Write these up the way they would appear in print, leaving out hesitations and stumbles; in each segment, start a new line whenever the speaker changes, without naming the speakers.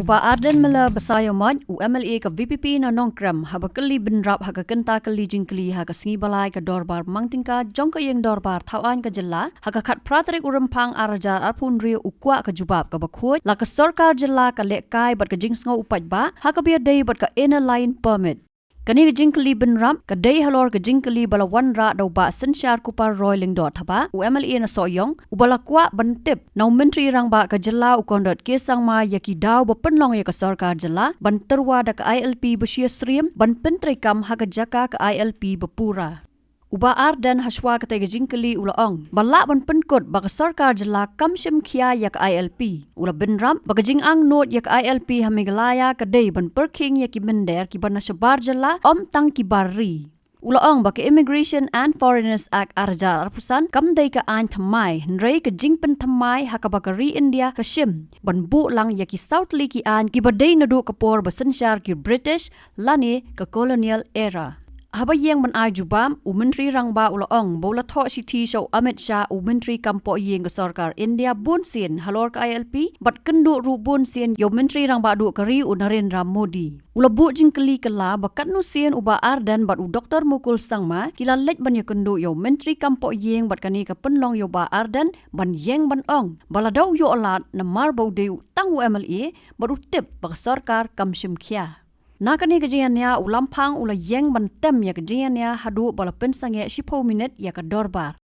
Uba Arden mala basayomaj UMLA ka VPP na nongkram habakali binrap hakakenta kali Jingkylli hakasingi balai ka dorbar mangtingka jongka yeng dorbar thawan ka jilla hakakat pratrik urampang arajar arpun rio ukwa ka jubab ka bakhuj la ka Sorkar jilla ka Lehkai bat ka Jingsngew Paidbah hakabia dei bat ka inner line permit Kani ka Jingkylli binrap ka dei Halor ka Jingkylli bala wanra dau ba sensyar kupar roiling dot thaba UMLA na soyong ubala kwa bantip nau menteri rang ba ka jilla ukondot kesang ma yaki dau ba penlong ya ka Sorkar jilla ban terwa da ka ILP besia sriem ban pentri kam ha ka jaka ka ILP bepura Uba Arden haswa ka tega Jingkylli ulaong balak ban penkot ba ka Sorkar jilla kam shim khia ya ka ILP ula binram ba ka jingang not ya ka ILP ha Meghalaya ka dei ban perking ya ki bender ki ban nashabar jilla om tang ki barri ulaong ba ka Immigration and Foreigners Act arjar arpusan kam dei ka an thamai nrei ka jingpen thamai ha ka ba ka ri India ka shim ban bu lang ya ki South Lee ki an ki ba dei nadu ka por ba sensyar ki British lani ka colonial era Haba yeng ban ajubam menteri rangba ulaong bola tho siti show Amit Shah menteri kampo yeng ka Sorkar India bun sin Halor ka ILP bat kendu ru bun sin yo menteri rangba du kari Narendra Modi ulabu Jingkylli kala bakat nu sin uba Arden bat u Dr Mukul Sangma kila lej ban ya kendu yo menteri kampo yeng bat kani ka penlong yo ba Arden ban yeng ban ong bala dau yo alat na mar bau deu tang UMLA bat u tip ba Sorkar kam shim khia Nakani kajiannya ulampang ula yeng bantem ya kajiannya hadu bala pensange 10 minit ya ka dorbar.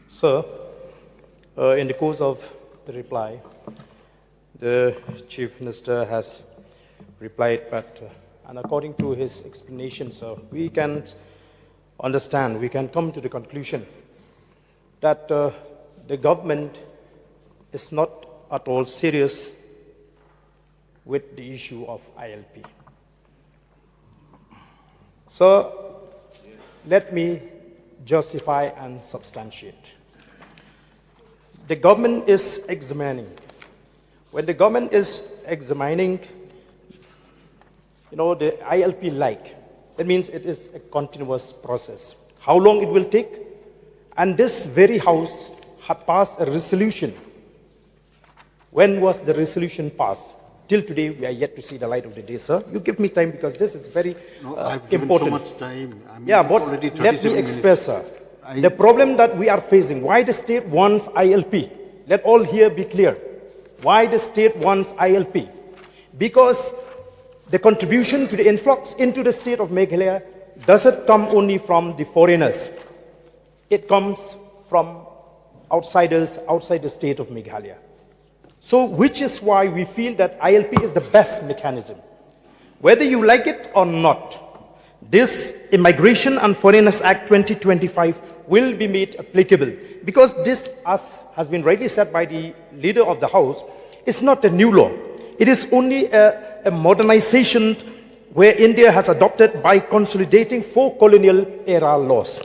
Sir, in the course of the reply, the Chief Minister has replied, but and according to his explanation, sir, we can understand, we can come to the conclusion that the government is not at all serious with the issue of ILP. So, let me justify and substantiate. The government is examining. When the government is examining, the ILP that means it is a continuous process. How long it will take? And this very house had passed a resolution. When was the resolution passed? Till today, we are yet to see the light of the day, sir. You give me time because this is very
I've given
important.
So much time.
But let me express, sir. The problem that we are facing, why the state wants ILP? Let all here be clear. Why the state wants ILP? Because the contribution to the influx into the state of Meghalaya doesn't come only from the foreigners. It comes from outsiders outside the state of Meghalaya. So, which is why we feel that ILP is the best mechanism. Whether you like it or not, this Immigration and Foreigners Act 2025 will be made applicable because this, as has been rightly said by the leader of the House, is not a new law. It is only a modernization where India has adopted by consolidating 4 colonial era laws.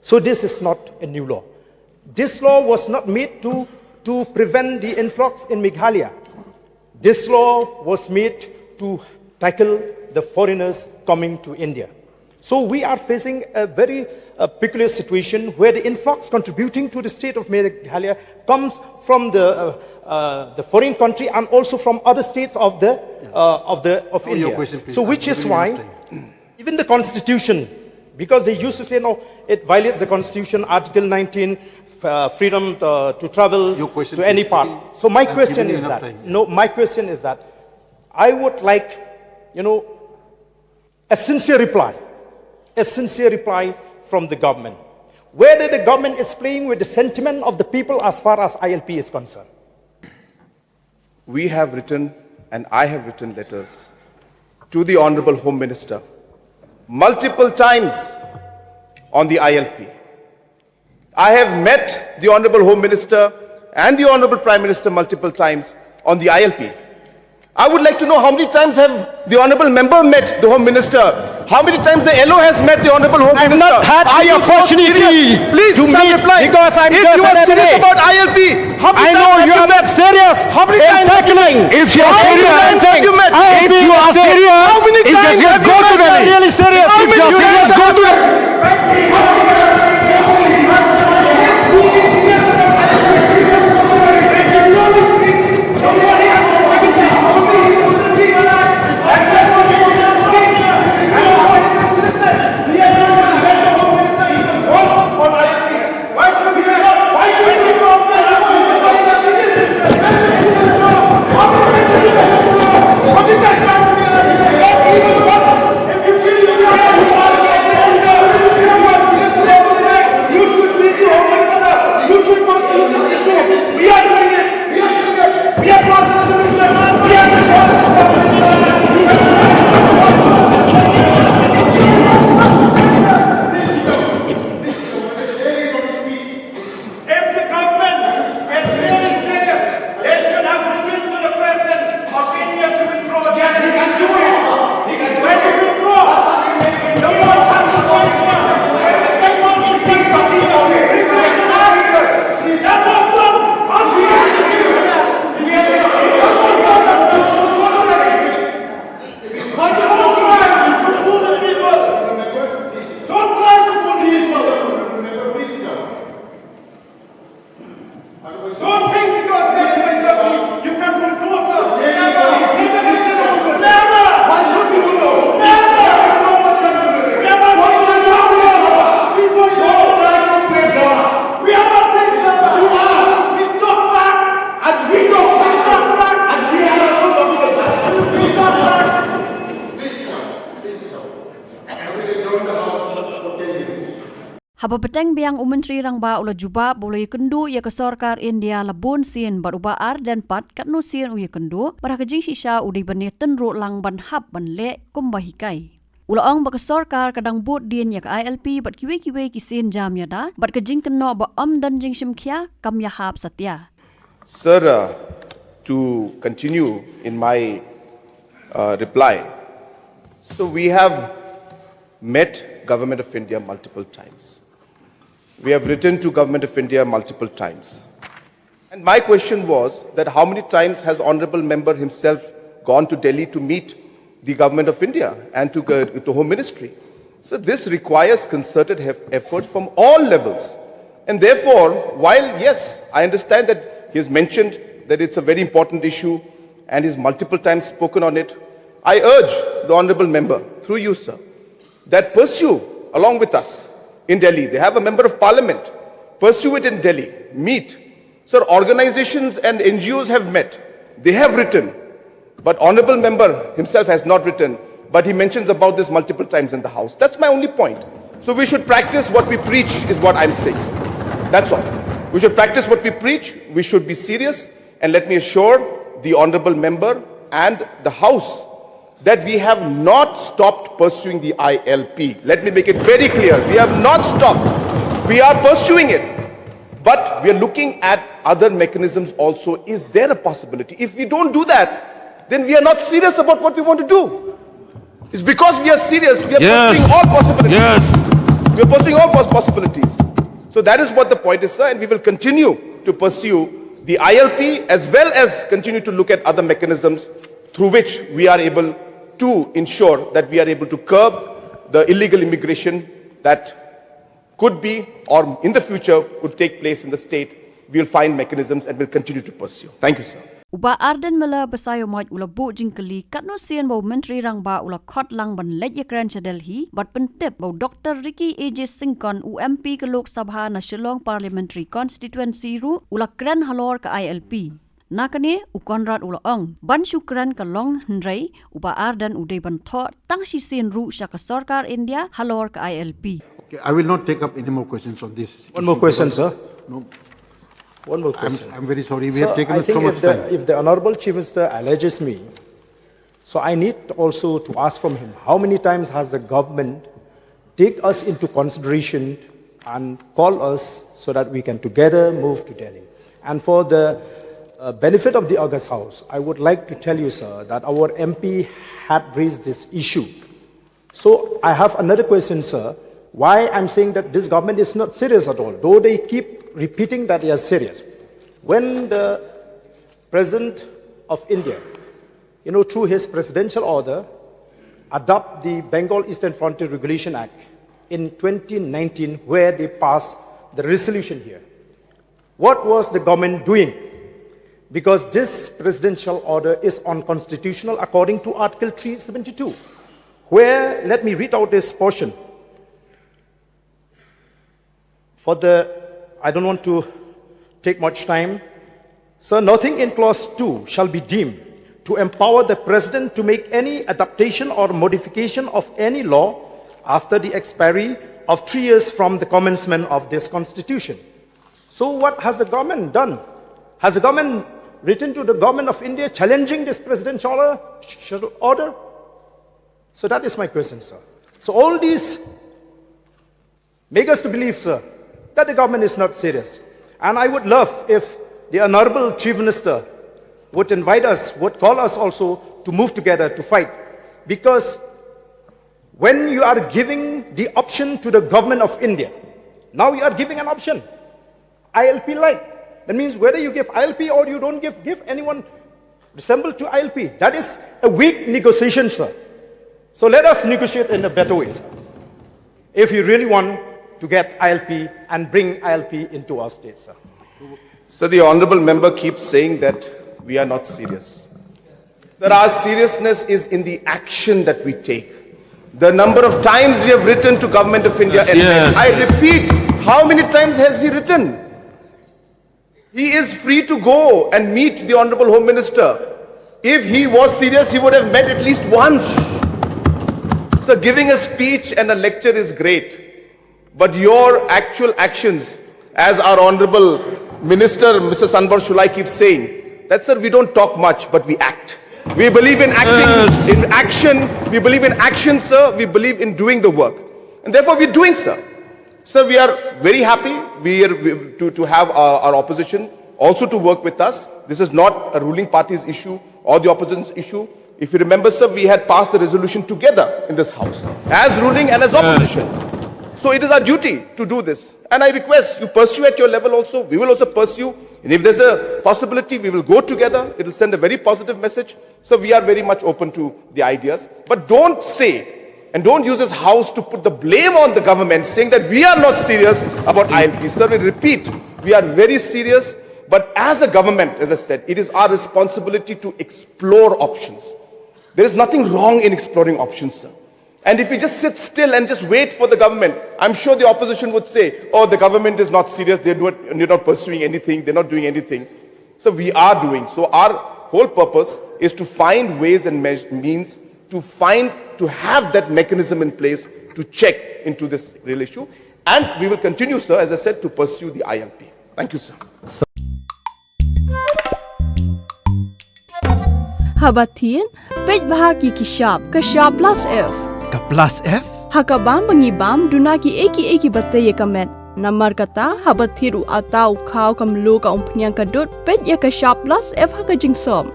So this is not a new law. This law was not made to prevent the influx in Meghalaya. This law was made to tackle the foreigners coming to India. So we are facing a very peculiar situation where the influx contributing to the state of Meghalaya comes from the foreign country and also from other states of India.
Question,
so which is why even the constitution, because they used to say no, it violates the constitution, Article 19. Freedom to travel to any part. So my question is that, I would like, a sincere reply from the government. Whether the government is playing with the sentiment of the people as far as ILP is concerned.
We have written, and I have written letters to the Honorable Home Minister multiple times on the ILP. I have met the Honorable Home Minister and the Honorable Prime Minister multiple times on the ILP. I would like to know how many times have the Honorable Member met the Home Minister? How many times the LO has met the Honorable Home Minister?
I have not had the opportunity
to reply.
Because I'm
if
just
you are serious about ILP, how many
I know you are not serious.
How many times
tackling? If you are serious,
have you met?
If you are serious,
how many times have you met?
Really serious.
How many times go to the
haba peteng biang Menteri Rangba ula juba boleh kendu ya ke Sorkar India labun sien baruba ar dan pat kat no sien uya kendu para ke Jingshisha udi bani tenru lang ban hab ban le kumbahikai. Ula ong ba ke Sorkar kadang bot din ya ke ILP bat kiwe kisin jam ya da bat ke Jingkno ba dan Jingshim kia kam ya hab satya.
Sir, to continue in my reply, so we have met Government of India multiple times. We have written to Government of India multiple times. And my question was that how many times has Honorable Member himself gone to Delhi to meet the Government of India and to the Home Ministry? So this requires concerted effort from all levels. And therefore, while yes, I understand that he has mentioned that it's a very important issue and he's multiple times spoken on it, I urge the Honorable Member, through you, sir, that pursue along with us in Delhi. They have a Member of Parliament. Pursue it in Delhi. Meet. Sir, organizations and NGOs have met. They have written. But Honorable Member himself has not written. But he mentions about this multiple times in the House. That's my only point. So we should practice what we preach is what I'm saying, sir. That's all. We should practice what we preach. We should be serious. And let me assure the Honorable Member and the House that we have not stopped pursuing the ILP. Let me make it very clear. We have not stopped. We are pursuing it. But we are looking at other mechanisms also. Is there a possibility? If we don't do that, then we are not serious about what we want to do. It's because we are serious. We are pursuing all possibilities. Yes. We are pursuing all possibilities. So that is what the point is, sir. And we will continue to pursue the ILP as well as continue to look at other mechanisms through which we are able to ensure that we are able to curb the illegal immigration that could be or in the future would take place in the state. We will find mechanisms and will continue to pursue. Thank you, sir.
Uba arden mela basayo moj ula bu Jingkylli kat no sien bau Menteri Rangba ula khot lang ban lej ya Grand Delhi bat pentep bau Dr. Ricky AJ Singkon UMP ke Lok Sabha na Shillong Parliamentary Constituency ru ula Grand Halor ke ILP. Nakane ukonrat ula ong ban syukran ke long hendrai uba ardan udai ban tho tang si sin ru sya ke Sorkar India Halor ke ILP.
Okay, I will not take up any more questions on this.
One more question, sir.
No,
One more question.
I'm very sorry. We
Sir,
have taken
I
up so
think
much time.
if the Honorable Chief Minister alleges me, so I need also to ask from him, how many times has the government take us into consideration and call us so that we can together move to Delhi? And for the benefit of the August House, I would like to tell you, sir, that our MP had raised this issue. So I have another question, sir. Why I'm saying that this government is not serious at all, though they keep repeating that they are serious. When the President of India, through his presidential order, adopt the Bengal Eastern Frontier Regulation Act in 2019, where they passed the resolution here, what was the government doing? Because this presidential order is unconstitutional according to Article 372, where, let me read out this portion. I don't want to take much time. Sir, nothing in clause 2 shall be deemed to empower the president to make any adaptation or modification of any law after the expiry of 3 years from the commencement of this constitution. So what has the government done? Has the government written to the government of India challenging this presidential order? So that is my question, sir. So all these make us to believe, sir, that the government is not serious. And I would love if the Honorable Chief Minister would invite us, would call us also to move together to fight. Because when you are giving the option to the government of India, now you are giving an option, ILP like. That means whether you give ILP or you don't give anyone resemble to ILP. That is a weak negotiation, sir. So let us negotiate in a better way, sir. If you really want to get ILP and bring ILP into our state, sir.
So the Honorable Member keeps saying that we are not serious. Sir, our seriousness is in the action that we take. The number of times we have written to Government of India,
Yes.
I repeat, how many times has he written? He is free to go and meet the Honorable Home Minister. If he was serious, he would have met at least once. So giving a speech and a lecture is great. but your actual actions, as our Honorable Minister, Mr. Sanbar Shulai keeps saying, that sir, we don't talk much, but we act. We believe in acting, in action. We believe in action, sir. We believe in doing the work. And therefore, we're doing, sir. Sir, we are very happy to have our opposition also to work with us. This is not a ruling party's issue or the opposition's issue. If you remember, sir, we had passed the resolution together in this house, as ruling and as opposition. So it is our duty to do this. And I request you pursue at your level also. We will also pursue. And if there's a possibility, we will go together. It will send a very positive message. So we are very much open to the ideas. But don't say and don't use this house to put the blame on the government, saying that we are not serious about ILP. Sir, we repeat, we are very serious. But as a government, as I said, it is our responsibility to explore options. There is nothing wrong in exploring options, sir. And if we just sit still and just wait for the government, I'm sure the opposition would say, oh, the government is not serious, they're not pursuing anything, they're not doing anything. So we are doing. So our whole purpose is to find ways and means to have that mechanism in place to check into this real issue. And we will continue, sir, as I said, to pursue the ILP. Thank you, sir.
Habatien, Paidbah ki kishap, kashap plus F.
Ka plus F?
Hakabam bangibam dunaki eki bataye kamet. Namar kata habathiru atau khau kamlu ka umpnyang kadut pet ya kashap plus F haka jingsom.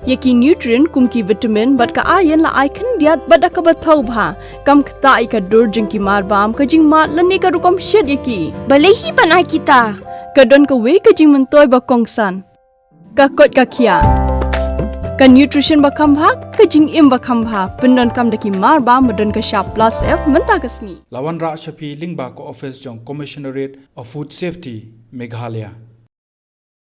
Yaki nutrient kumki vitamin bat ka ayan la ai kan diat bat ka bathau bha kam kta ai ka dur jingki mar bam ka jing mat lani ka rukom shed yaki. Balehi banai kita. Kadon ka we ka jing mentoy ba kongsan. Ka kot ka kia. Ka nutrition ba kambha ka jing im ba kambha pendon kam daki mar ba madon ka sharp plus F menta ka sni.
Lawan Ra Shafi Lingba ko office jong Commissionerate of Food Safety Meghalaya.